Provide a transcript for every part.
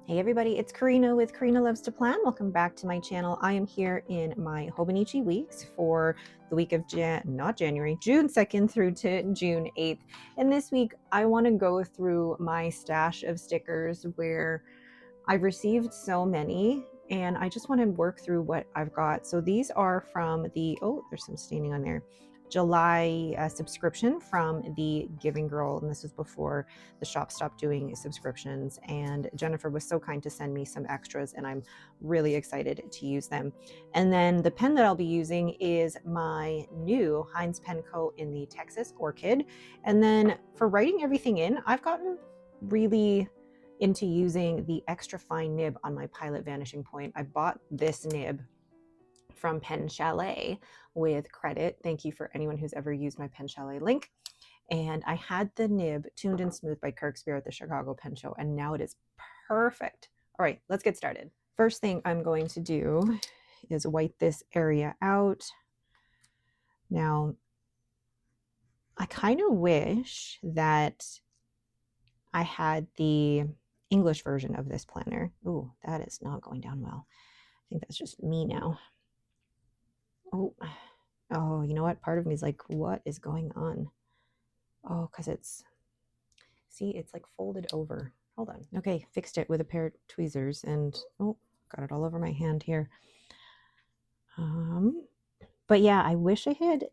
Hey everybody, it's Karina with Karina Loves to Plan. Welcome back to my channel. I am here in my HOBONICHI weeks for the week of June 2nd through to June 8th. And this week I want to go through my stash of stickers where I've received so many and I just want to work through what I've got. So these are from the, oh, there's some staining on there, July subscription from the Giving Girl, and this was before the shop stopped doing subscriptions, and Jennifer was so kind to send me some extras and I'm really excited to use them. And then the pen that I'll be using is my new Heinz pen coat in the Texas Orchid. And then for writing everything in, I've gotten really into using the extra fine nib on my Pilot Vanishing Point. I bought this nib from PenChalet with credit. Thank you for anyone who's ever used my PenChalet link. And I had the nib tuned and smooth by Kirk Spear at the Chicago Pen Show, and now it is perfect. All right, let's get started. First thing I'm going to do is white this area out. Now, I kind of wish that I had the English version of this planner. Ooh, that is not going down well. I think that's just me now. Oh, you know what? Part of me is like, what is going on? Oh, because it's, see, it's like folded over. Hold on. Okay, fixed it with a pair of tweezers and, oh, got it all over my hand here. But yeah, I wish I had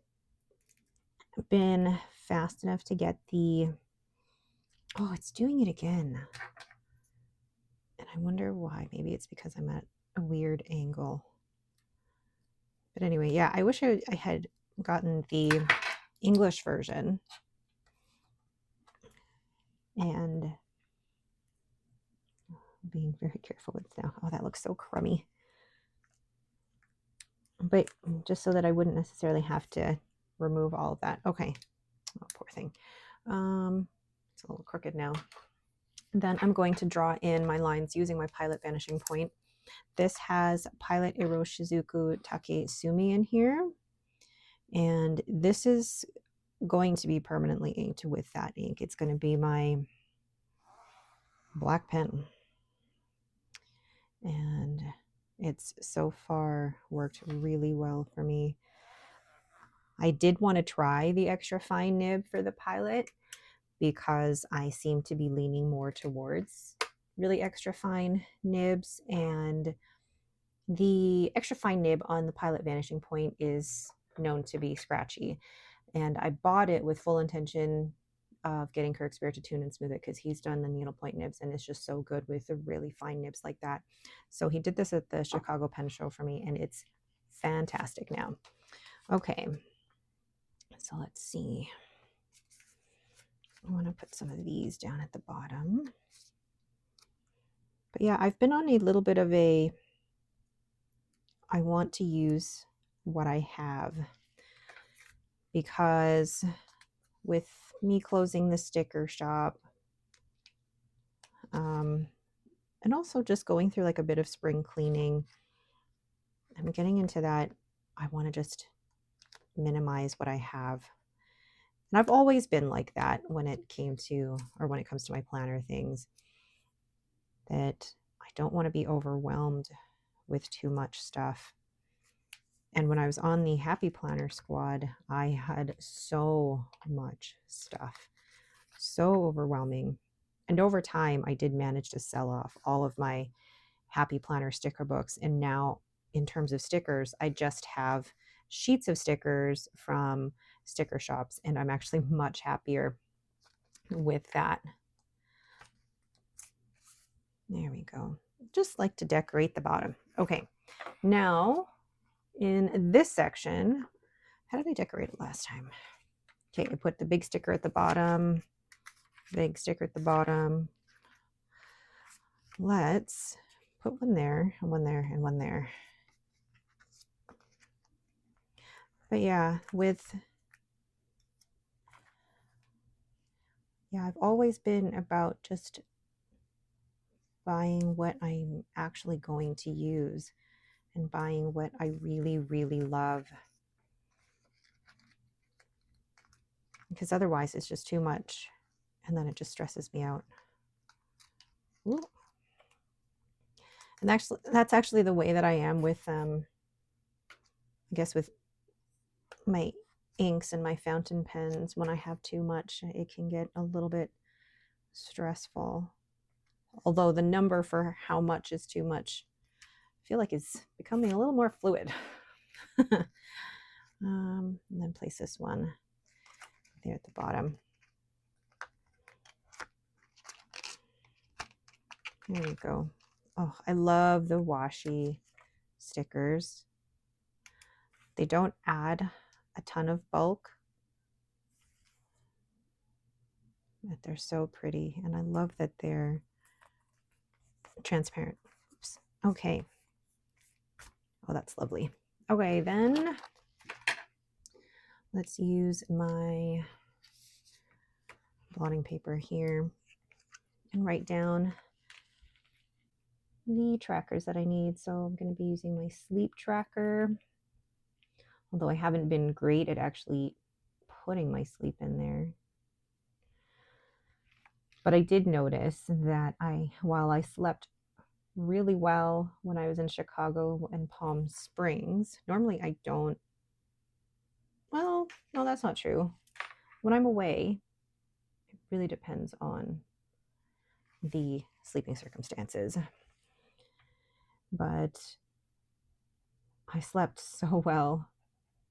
been fast enough to get the, oh, it's doing it again. And I wonder why. Maybe it's because I'm at a weird angle. But anyway, yeah, I wish I had gotten the English version. And being very careful with now. Oh, that looks so crummy. But just so that I wouldn't necessarily have to remove all of that. Okay. Oh, poor thing. It's a little crooked now. And then I'm going to draw in my lines using my Pilot Vanishing Point. This has Pilot Iroshizuku Takesumi in here. And this is going to be permanently inked with that ink. It's going to be my black pen. And it's so far worked really well for me. I did want to try the extra fine nib for the Pilot because I seem to be leaning more towards really extra fine nibs, and the extra fine nib on the Pilot Vanishing Point is known to be scratchy, and I bought it with full intention of getting Kirk Spear to tune and smooth it because he's done the needlepoint nibs and it's just so good with the really fine nibs like that. So he did this at the Chicago Pen Show for me and it's fantastic now. Okay, so let's see. I want to put some of these down at the bottom. But yeah, I've been on a little bit of a, I want to use what I have, because with me closing the sticker shop, and also just going through like a bit of spring cleaning, I'm getting into that. I want to just minimize what I have. And I've always been like that when it came to, or when it comes to my planner things, that I don't want to be overwhelmed with too much stuff. And when I was on the Happy Planner squad, I had so much stuff, so overwhelming. And over time, I did manage to sell off all of my Happy Planner sticker books. And now, in terms of stickers, I just have sheets of stickers from sticker shops, and I'm actually much happier with that. There we go. Just like to decorate the bottom. Okay, now in this section, how did I decorate it last time? Okay, I put the big sticker at the bottom, big sticker at the bottom. Let's put one there, and one there, and one there. But yeah, I've always been about just buying what I'm actually going to use and buying what I really, really love. Because otherwise it's just too much and then it just stresses me out. Ooh. And actually, that's actually the way that I am with, I guess, with my inks and my fountain pens. When I have too much, it can get a little bit stressful. Although the number for how much is too much, I feel like is becoming a little more fluid. And then place this one there at the bottom. There we go. Oh, I love the washi stickers. They don't add a ton of bulk, but they're so pretty. And I love that they're transparent. Oops. Okay. Oh, that's lovely. Okay, then let's use my blotting paper here and write down the trackers that I need. So I'm going to be using my sleep tracker, although I haven't been great at actually putting my sleep in there. But I did notice that while I slept really well when I was in Chicago and Palm Springs, normally I don't. Well, no, that's not true. When I'm away, it really depends on the sleeping circumstances. But I slept so well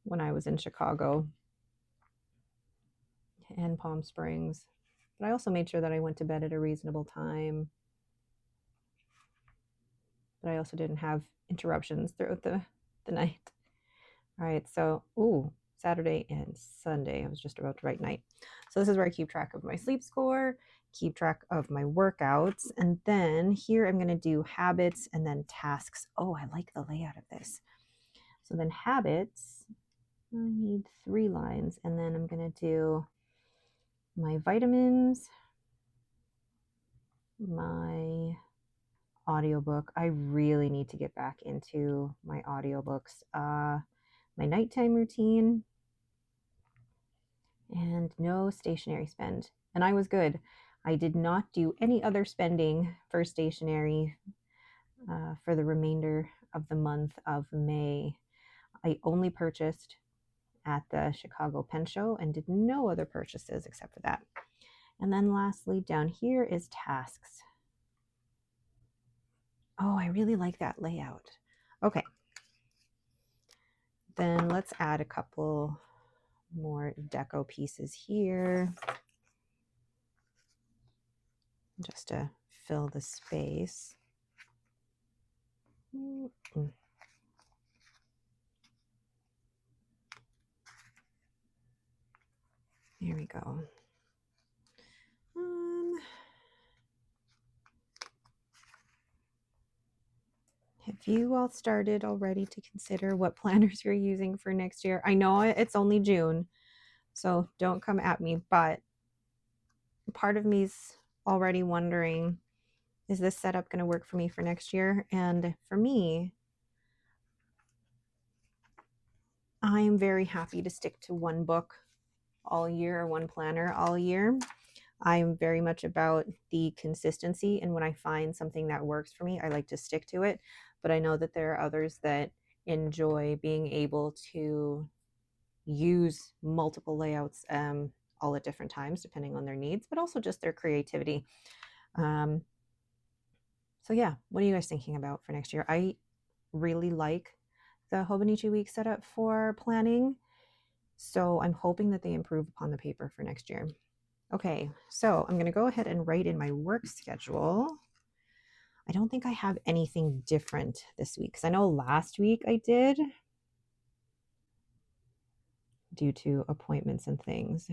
when I was in Chicago and Palm Springs. But I also made sure that I went to bed at a reasonable time. But I also didn't have interruptions throughout the night. All right, so, Saturday and Sunday. I was just about to write night. So this is where I keep track of my sleep score, keep track of my workouts, and then here I'm going to do habits and then tasks. Oh, I like the layout of this. So then habits, I need 3 lines, and then I'm going to do my vitamins, my audiobook. I really need to get back into my audiobooks. My nighttime routine, and no stationery spend. And I was good. I did not do any other spending for stationery for the remainder of the month of May. I only purchased at the Chicago Pen Show and did no other purchases except for that. And then lastly, down here is tasks. Oh, I really like that layout. Okay. Then let's add a couple more deco pieces here just to fill the space. There we go. Have you all started already to consider what planners you're using for next year? I know it's only June, so don't come at me, but part of me's already wondering, is this setup going to work for me for next year? And for me, I'm very happy to stick to one book all year or one planner all year. I'm very much about the consistency, and when I find something that works for me, I like to stick to it. But I know that there are others that enjoy being able to use multiple layouts all at different times, depending on their needs, but also just their creativity. So yeah, what are you guys thinking about for next year? I really like the Hobonichi Week setup for planning, so I'm hoping that they improve upon the paper for next year. Okay, so I'm going to go ahead and write in my work schedule. I don't think I have anything different this week, because I know last week I did due to appointments and things.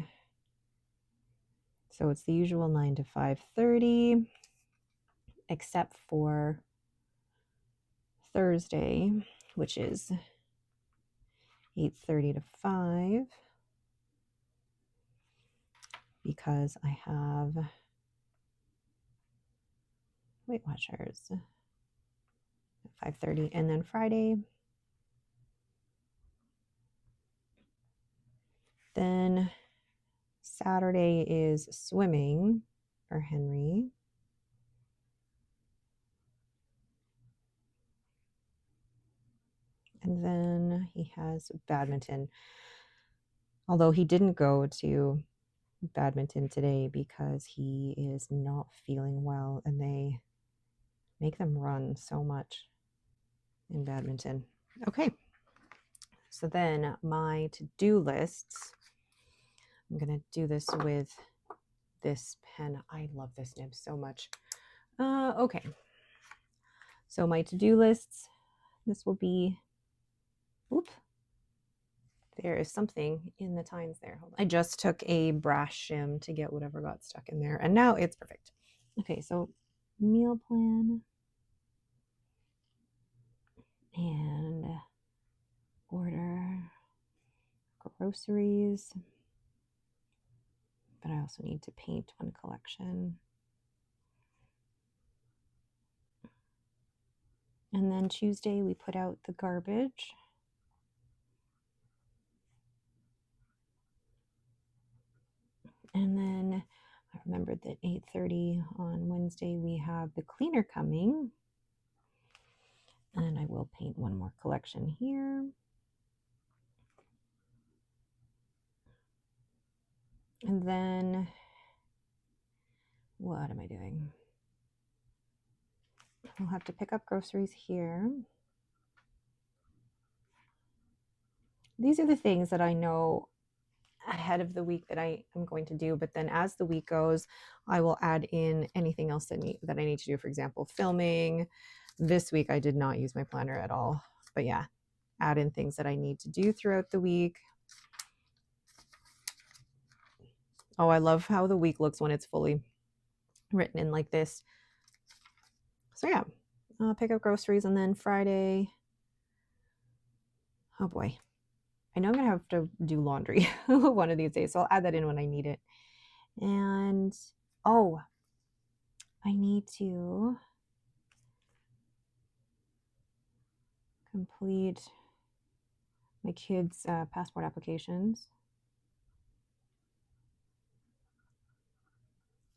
So it's the usual 9 to 5:30, except for Thursday, which is 8:30 to 5, because I have Weight Watchers at 5:30, and then Friday. Then Saturday is swimming for Henry. And then he has badminton. Although he didn't go to badminton today because he is not feeling well, and they make them run so much in badminton. Okay, so then my to-do lists. I'm going to do this with this pen. I love this nib so much. Okay, so my to-do lists, this will be, oop, there is something in the tines there. Hold on. I just took a brass shim to get whatever got stuck in there, and now it's perfect. Okay, so meal plan and order groceries, but I also need to paint one collection. And then Tuesday we put out the garbage. And then I remembered that 8:30 on Wednesday we have the cleaner coming. And I will paint one more collection here. And then what am I doing? I'll have to pick up groceries here. These are the things that I know ahead of the week that I am going to do, but then as the week goes, I will add in anything else that I need to do. For example, filming. This week I did not use my planner at all, but yeah, add in things that I need to do throughout the week. Oh, I love how the week looks when it's fully written in like this. So yeah, I'll pick up groceries, and then Friday, oh boy, I know I'm gonna have to do laundry one of these days, so I'll add that in when I need it. And oh, I need to complete my kids' passport applications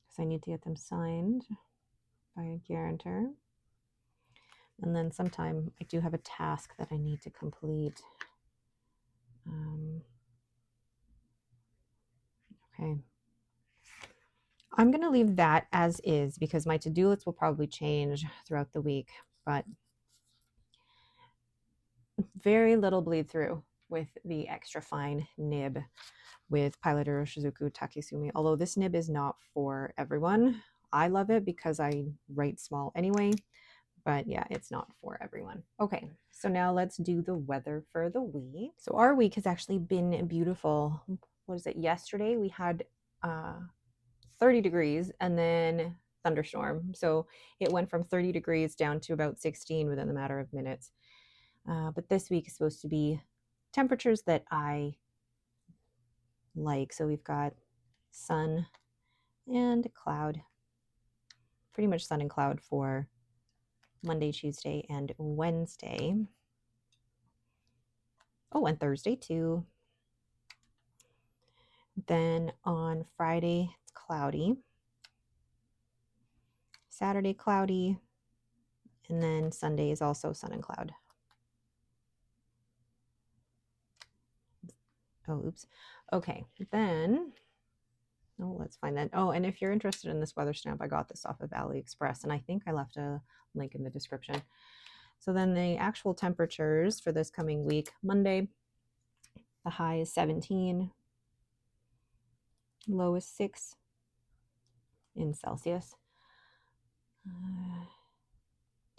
because I need to get them signed by a guarantor. And then sometime I do have a task that I need to complete. Okay. I'm going to leave that as is because my to-do list will probably change throughout the week, but very little bleed through with the extra fine nib with Pilot Shizuku Takesumi. Although this nib is not for everyone. I love it because I write small anyway, but yeah, it's not for everyone. Okay, so now let's do the weather for the week. So our week has actually been beautiful. What is it? Yesterday we had 30 degrees and then thunderstorm. So it went from 30 degrees down to about 16 within a matter of minutes. But this week is supposed to be temperatures that I like. So we've got sun and cloud, pretty much sun and cloud for Monday, Tuesday, and Wednesday. Oh, and Thursday too. Then on Friday, it's cloudy. Saturday, cloudy. And then Sunday is also sun and cloud. Oh, oops. Okay, then, oh, let's find that. Oh, and if you're interested in this weather stamp, I got this off of AliExpress, and I think I left a link in the description. So then the actual temperatures for this coming week, Monday, the high is 17, low is 6 in Celsius.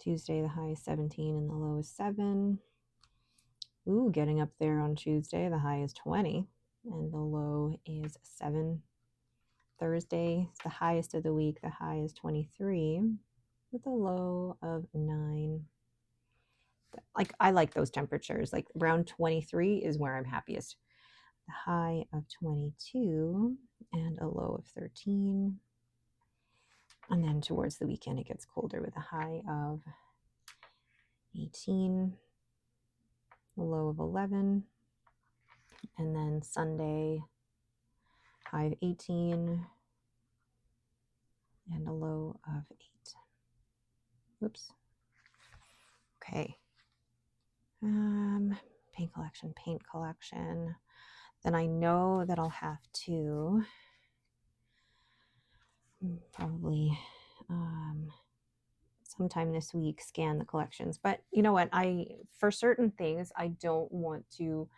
Tuesday, the high is 17 and the low is 7. Ooh, getting up there on Tuesday, the high is 20 and the low is 7. Thursday, the highest of the week, the high is 23 with a low of 9. Like, I like those temperatures. Like around 23 is where I'm happiest. The high of 22 and a low of 13. And then towards the weekend, it gets colder with a high of 18, a low of 11. And then Sunday, high of 18 and a low of 8. Whoops. Okay. Paint collection. Then I know that I'll have to probably sometime this week scan the collections. But you know what? For certain things, I don't want to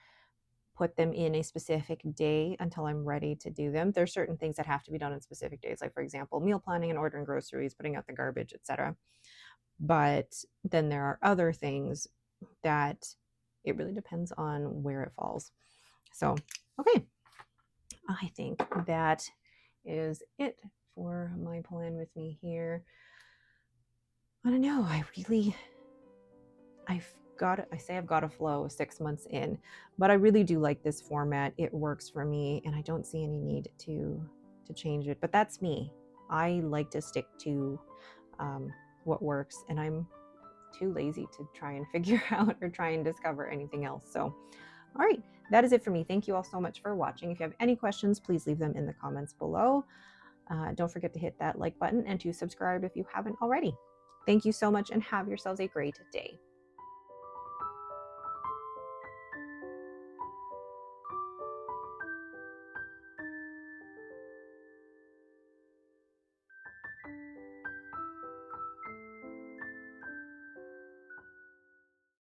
put them in a specific day until I'm ready to do them. There's certain things that have to be done on specific days, like for example, meal planning and ordering groceries, putting out the garbage, etc. But then there are other things that it really depends on where it falls. So, okay, I think that is it for my plan with me here. I don't know. I've got a flow 6 months in, but I really do like this format. It works for me, and I don't see any need to change it. But that's me. I like to stick to what works, and I'm too lazy to try and figure out or try and discover anything else. So, all right, that is it for me. Thank you all so much for watching. If you have any questions, please leave them in the comments below. Don't forget to hit that like button and to subscribe if you haven't already. Thank you so much and have yourselves a great day.